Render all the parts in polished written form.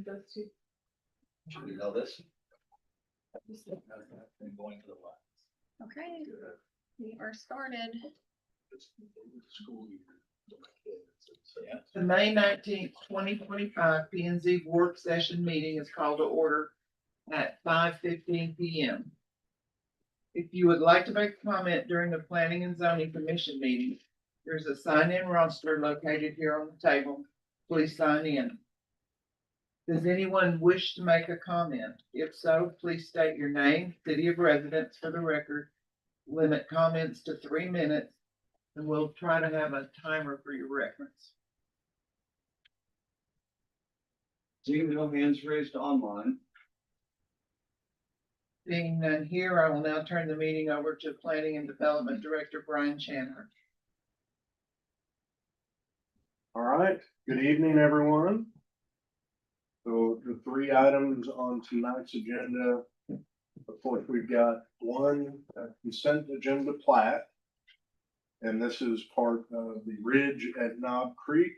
those two. Should we know this? Just- I'm going to the left. Okay, we are started. School year. Yeah. The May 19th, 2025 P and Z work session meeting is called to order at 5:15 PM. If you would like to make a comment during the Planning and Zoning Commission meeting, there's a sign-in roster located here on the table. Please sign in. Does anyone wish to make a comment? If so, please state your name, city of residence for the record. Limit comments to 3 minutes, and we'll try to have a timer for your reference. Seeing no hands raised online. Being none here, I will now turn the meeting over to Planning and Development Director Brian Chandler. All right, good evening, everyone. So the three items on tonight's agenda, of course, we've got one consent agenda plat. And this is part of the Ridge at Knob Creek.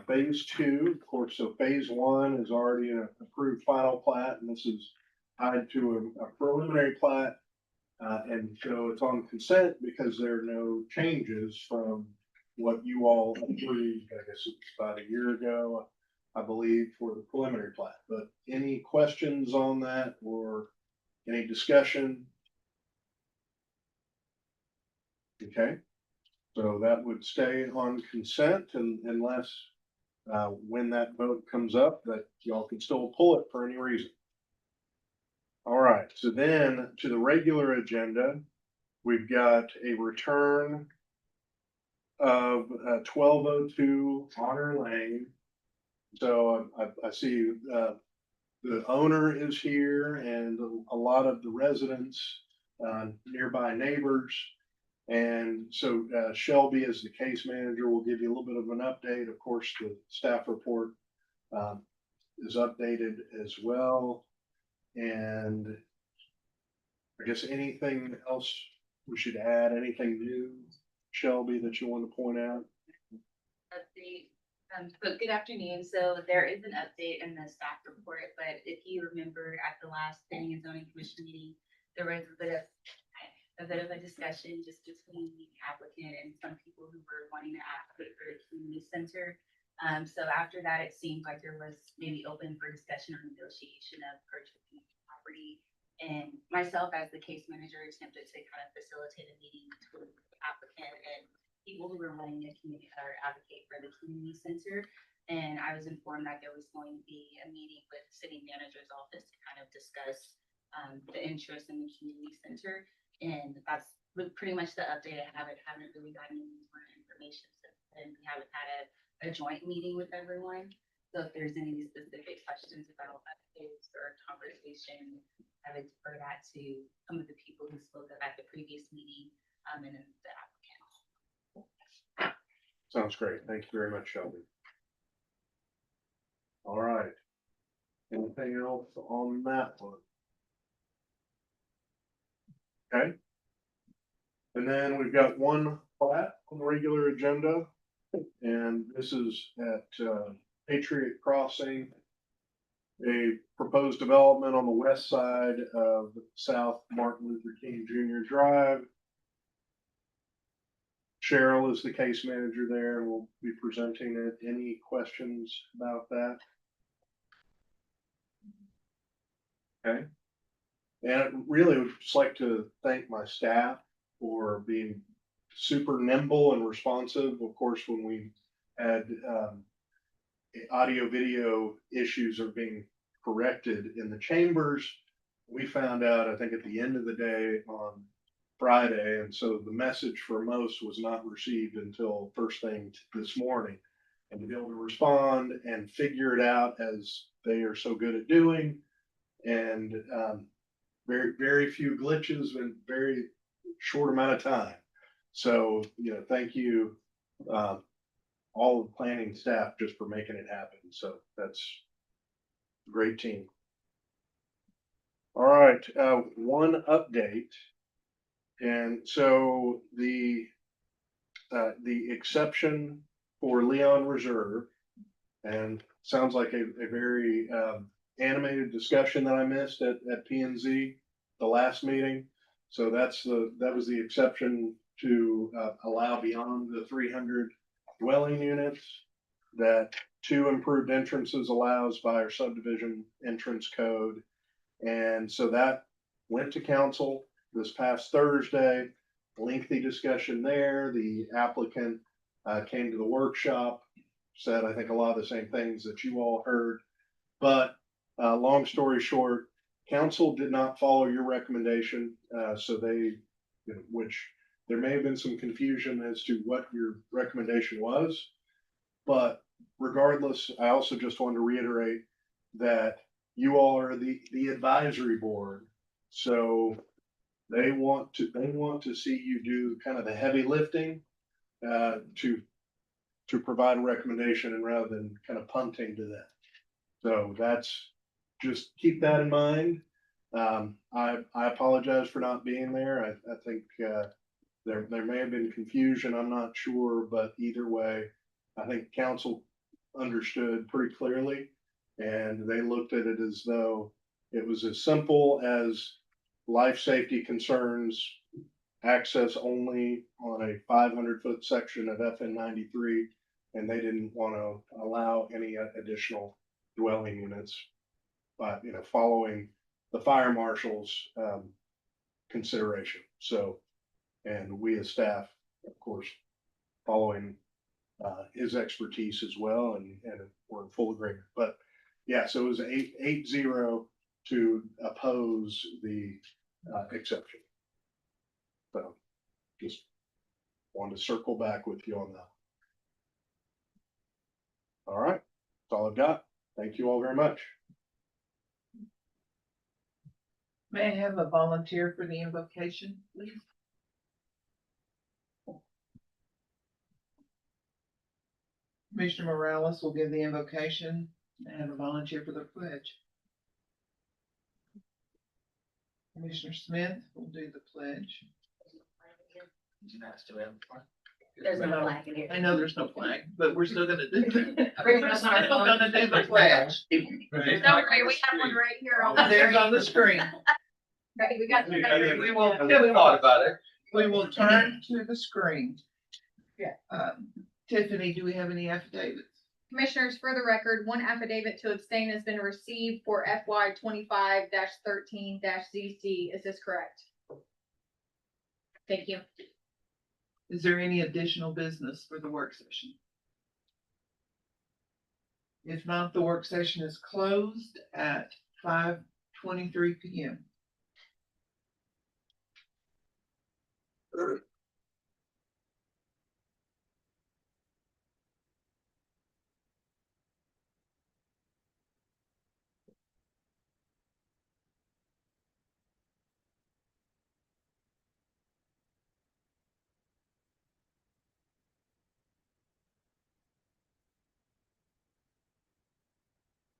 Phase two, of course, so phase one is already an approved final plat, and this is tied to a preliminary plat. And so it's on consent because there are no changes from what you all approved, I guess it was about a year ago, I believe, for the preliminary plat. But any questions on that or any discussion? Okay, so that would stay on consent unless, when that vote comes up, that y'all can still pull it for any reason. All right, so then to the regular agenda, we've got a return of 1202 Honor Lane. So I see the owner is here and a lot of the residents, nearby neighbors. And so Shelby, as the case manager, will give you a little bit of an update. Of course, the staff report is updated as well. And I guess anything else we should add, anything new, Shelby, that you want to point out? Update. So good afternoon. So there is an update in the staff report, but if you remember at the last Planning and Zoning Commission meeting, there was a bit of a discussion just between the applicant and some people who were wanting to advocate for the community center. So after that, it seemed like there was maybe open for discussion or negotiation of purchasing the property. And myself, as the case manager, attempted to kind of facilitate a meeting between the applicant and people who were wanting to community or advocate for the community center. And I was informed that there was going to be a meeting with the city manager's office to kind of discuss the interest in the community center. And that's pretty much the update. I haven't really gotten any more information since then. We haven't had a joint meeting with everyone. So if there's any specific questions about updates or conversation, I would defer that to some of the people who spoke at the previous meeting, and then the applicant. Sounds great. Thank you very much, Shelby. All right. Anything else on that one? Okay. And then we've got one plat on the regular agenda, and this is at Patriot Crossing, a proposed development on the west side of South Martin Luther King Jr. Drive. Cheryl is the case manager there and will be presenting it. Any questions about that? Okay. And I really would just like to thank my staff for being super nimble and responsive. Of course, when we had audio video issues are being corrected in the chambers, we found out, I think, at the end of the day on Friday. And so the message for most was not received until first thing this morning. And to be able to respond and figure it out as they are so good at doing, and very, very few glitches in very short amount of time. So, thank you, all the planning staff, just for making it happen. So that's a great team. All right, one update. And so the exception for Leon Reserve, and sounds like a very animated discussion that I missed at P and Z, the last meeting. So that was the exception to allow beyond the 300 dwelling units that 2 improved entrances allows by our subdivision entrance code. And so that went to council this past Thursday, lengthy discussion there. The applicant came to the workshop, said, I think a lot of the same things that you all heard. But long story short, council did not follow your recommendation. So they, which there may have been some confusion as to what your recommendation was. But regardless, I also just want to reiterate that you all are the advisory board. So they want to see you do kind of the heavy lifting to provide a recommendation, and rather than kind of punting to them. So just keep that in mind. I apologize for not being there. I think there may have been confusion. I'm not sure, but either way, I think council understood pretty clearly, and they looked at it as though it was as simple as life safety concerns, access only on a 500-foot section of FN 93, and they didn't want to allow any additional dwelling units, but following the fire marshal's consideration. So, and we as staff, of course, following his expertise as well, and we're in full agreement. But yeah, so it was 8-0 to oppose the exception. So just wanted to circle back with you on that. All right, that's all I've got. Thank you all very much. May I have a volunteer for the invocation, please? Commissioner Morales will give the invocation and have a volunteer for the pledge. Commissioner Smith will do the pledge. There's no flag in here. I know there's no flag, but we're still gonna do that. Everyone's We're on our still phone. gonna do the pledge. Don't worry, we have one right here. There's on the screen. Right, we got. We will, about it. we will turn to the screen. Yeah. Tiffany, do we have any affidavits? Commissioners, for the record, one affidavit to abstain has been received for FY 25-13-ZC. Is this correct? Thank you. Is there any additional business for the work session? If not, the work session is closed at 5:23 p.m.